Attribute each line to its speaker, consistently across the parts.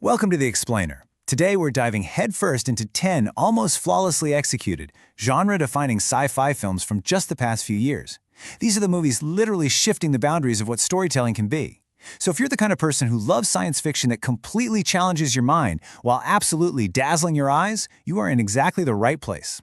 Speaker 1: Welcome to The Explainer. Today we're diving headfirst into 10 almost flawlessly executed, genre-defining sci-fi films from just the past few years. These are the movies literally shifting the boundaries of what storytelling can be. So if you're the kind of person who loves science fiction that completely challenges your mind while absolutely dazzling your eyes, you are in exactly the right place.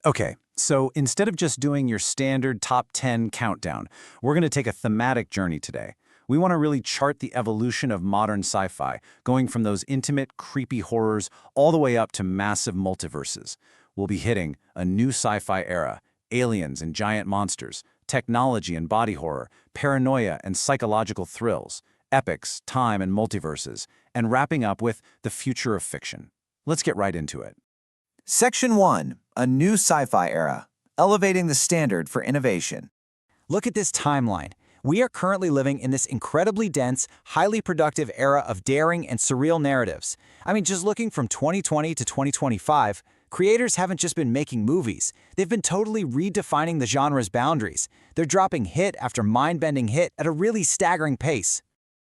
Speaker 2: Okay, so instead of just doing your standard top 10 countdown, we're going to take a thematic journey today. We want to really chart the evolution of modern sci-fi, going from those intimate, creepy horrors all the way up to massive multiverses. We'll be hitting a new sci-fi era, aliens and giant monsters, technology and body horror, paranoia and psychological thrills, epics, time and multiverses, and wrapping up with the future of fiction. Let's get right into it.
Speaker 3: Section 1. A new sci-fi era, elevating the standard for innovation.
Speaker 4: Look at this timeline. We are currently living in this incredibly dense, highly productive era of daring and surreal narratives. I mean, just looking from 2020 to 2025, creators haven't just been making movies. They've been totally redefining the genre's boundaries. They're dropping hit after mind-bending hit at a really staggering pace.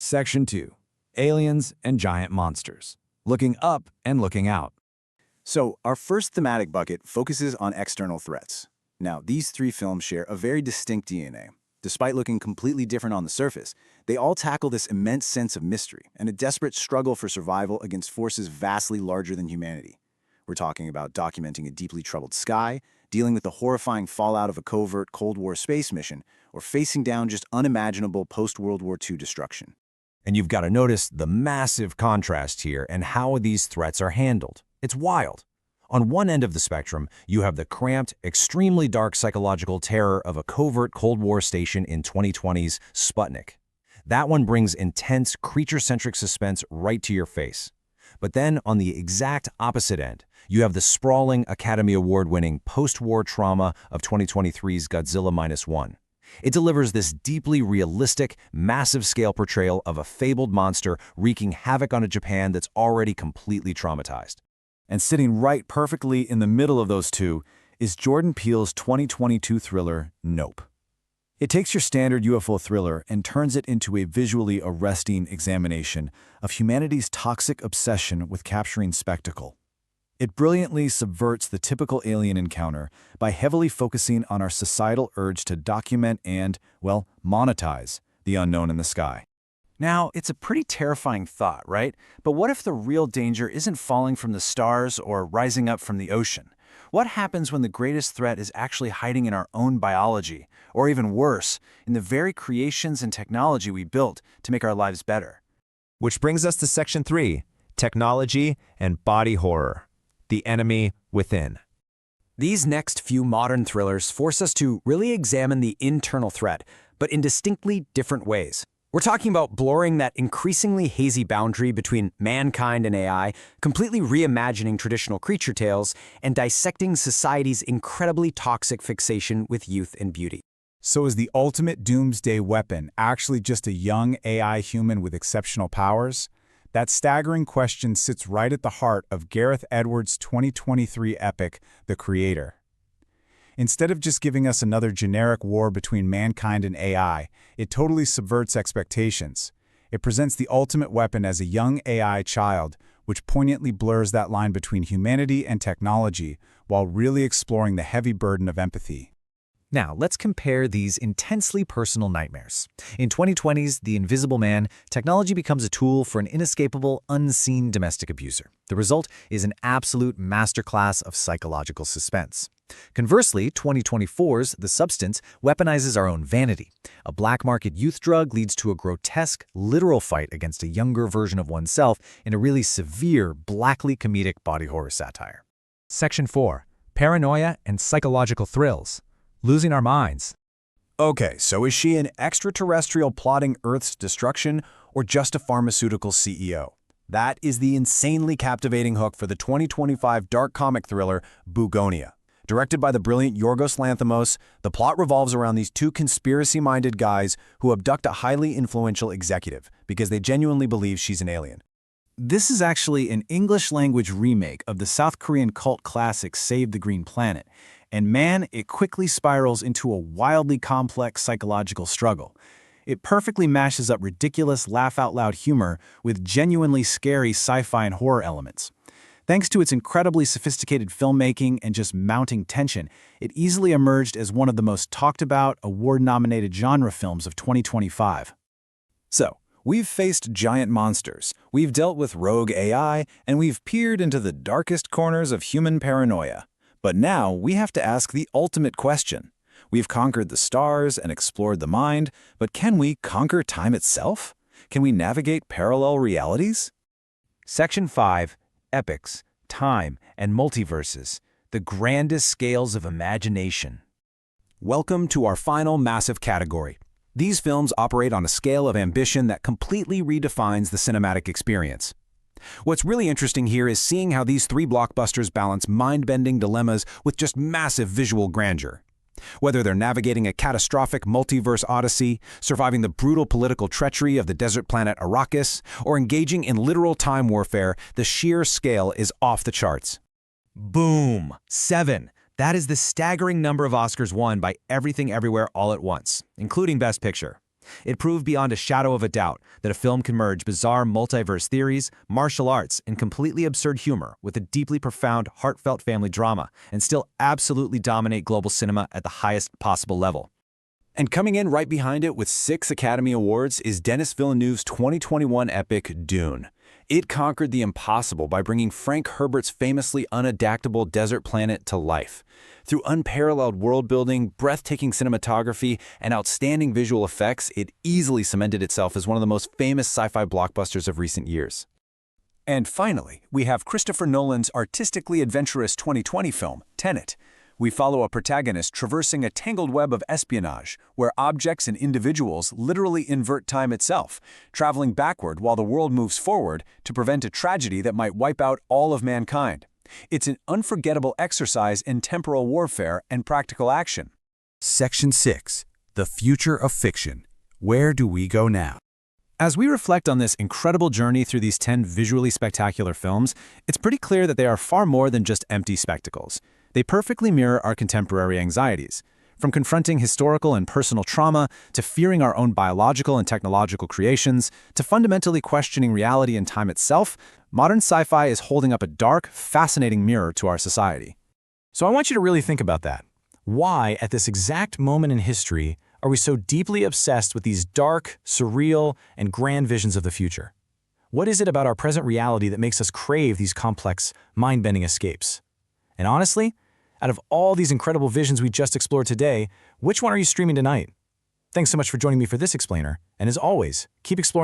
Speaker 5: Section 2. Aliens and giant monsters. Looking up and looking out.
Speaker 2: So, our first thematic bucket focuses on external threats. Now, these three films share a very distinct DNA. Despite looking completely different on the surface, they all tackle this immense sense of mystery and a desperate struggle for survival against forces vastly larger than humanity. We're talking about documenting a deeply troubled sky, dealing with the horrifying fallout of a covert Cold War space mission, or facing down just unimaginable post-World War II destruction.
Speaker 5: And you've got to notice the massive contrast here and how these threats are handled. It's wild. On one end of the spectrum, you have the cramped, extremely dark psychological terror of a covert Cold War station in 2020's Sputnik. That one brings intense, creature-centric suspense right to your face. But then, on the exact opposite end, you have the sprawling, Academy Award-winning post-war trauma of 2023's Godzilla -1. It delivers this deeply realistic, massive-scale portrayal of a fabled monster wreaking havoc on a Japan that's already completely traumatized.
Speaker 6: And sitting right perfectly in the middle of those two is Jordan Peele's 2022 thriller, Nope. It takes your standard UFO thriller and turns it into a visually arresting examination of humanity's toxic obsession with capturing spectacle. It brilliantly subverts the typical alien encounter by heavily focusing on our societal urge to document and, well, monetize the unknown in the sky.
Speaker 2: Now, it's a pretty terrifying thought, right? But what if the real danger isn't falling from the stars or rising up from the ocean? What happens when the greatest threat is actually hiding in our own biology, or even worse, in the very creations and technology we built to make our lives better?
Speaker 7: Which brings us to Section 3, Technology and Body Horror, the enemy within.
Speaker 4: These next few modern thrillers force us to really examine the internal threat, but in distinctly different ways. We're talking about blurring that increasingly hazy boundary between mankind and AI, completely reimagining traditional creature tales, and dissecting society's incredibly toxic fixation with youth and beauty.
Speaker 1: So is the ultimate doomsday weapon actually just a young AI human with exceptional powers? That staggering question sits right at the heart of Gareth Edwards' 2023 epic, The Creator. Instead of just giving us another generic war between mankind and AI, it totally subverts expectations. It presents the ultimate weapon as a young AI child, which poignantly blurs that line between humanity and technology while really exploring the heavy burden of empathy.
Speaker 8: Now, let's compare these intensely personal nightmares. In 2020's The Invisible Man, technology becomes a tool for an inescapable, unseen domestic abuser. The result is an absolute masterclass of psychological suspense. Conversely, 2024's The Substance weaponizes our own vanity. A black market youth drug leads to a grotesque, literal fight against a younger version of oneself in a really severe, blackly comedic body horror satire.
Speaker 7: Section 4, Paranoia and Psychological Thrills, Losing Our Minds.
Speaker 2: Okay, so is she an extraterrestrial plotting Earth's destruction or just a pharmaceutical CEO? That is the insanely captivating hook for the 2025 dark comic thriller Bugonia. Directed by the brilliant Yorgos Lanthimos, the plot revolves around these two conspiracy-minded guys who abduct a highly influential executive because they genuinely believe she's an alien.
Speaker 3: This is actually an English-language remake of the South Korean cult classic Save the Green Planet, and man, it quickly spirals into a wildly complex psychological struggle. It perfectly mashes up ridiculous, laugh-out-loud humor with genuinely scary sci-fi and horror elements. Thanks to its incredibly sophisticated filmmaking and just mounting tension, it easily emerged as one of the most talked-about, award-nominated genre films of 2025.
Speaker 1: So, we've faced giant monsters, we've dealt with rogue AI, and we've peered into the darkest corners of human paranoia. But now we have to ask the ultimate question. We've conquered the stars and explored the mind, but can we conquer time itself? Can we navigate parallel realities?
Speaker 4: Section 5. Epics, Time, and Multiverses, the grandest scales of imagination. Welcome to our final massive category. These films operate on a scale of ambition that completely redefines the cinematic experience. What's really interesting here is seeing how these three blockbusters balance mind-bending dilemmas with just massive visual grandeur. Whether they're navigating a catastrophic multiverse odyssey, surviving the brutal political treachery of the desert planet Arrakis, or engaging in literal time warfare, the sheer scale is off the charts. Boom! 7. That is the staggering number of Oscars won by Everything Everywhere All at Once, including Best Picture. It proved beyond a shadow of a doubt that a film can merge bizarre multiverse theories, martial arts, and completely absurd humor with a deeply profound, heartfelt family drama and still absolutely dominate global cinema at the highest possible level. And coming in right behind it with 6 Academy Awards is Denis Villeneuve's 2021 epic Dune. It conquered the impossible by bringing Frank Herbert's famously unadaptable desert planet to life. Through unparalleled world-building, breathtaking cinematography, and outstanding visual effects, it easily cemented itself as one of the most famous sci-fi blockbusters of recent years. And finally, we have Christopher Nolan's artistically adventurous 2020 film, Tenet. We follow a protagonist traversing a tangled web of espionage, where objects and individuals literally invert time itself, traveling backward while the world moves forward to prevent a tragedy that might wipe out all of mankind. It's an unforgettable exercise in temporal warfare and practical action.
Speaker 1: Section 6. The Future of Fiction. Where do we go now?
Speaker 3: As we reflect on this incredible journey through these 10 visually spectacular films, it's pretty clear that they are far more than just empty spectacles. They perfectly mirror our contemporary anxieties. From confronting historical and personal trauma, to fearing our own biological and technological creations, to fundamentally questioning reality and time itself, modern sci-fi is holding up a dark, fascinating mirror to our society. So I want you to really think about that. Why, at this exact moment in history, are we so deeply obsessed with these dark, surreal, and grand visions of the future? What is it about our present reality that makes us crave these complex, mind-bending escapes? And honestly, out of all these incredible visions we just explored today, which one are you streaming tonight? Thanks so much for joining me for this explainer, and as always, keep exploring.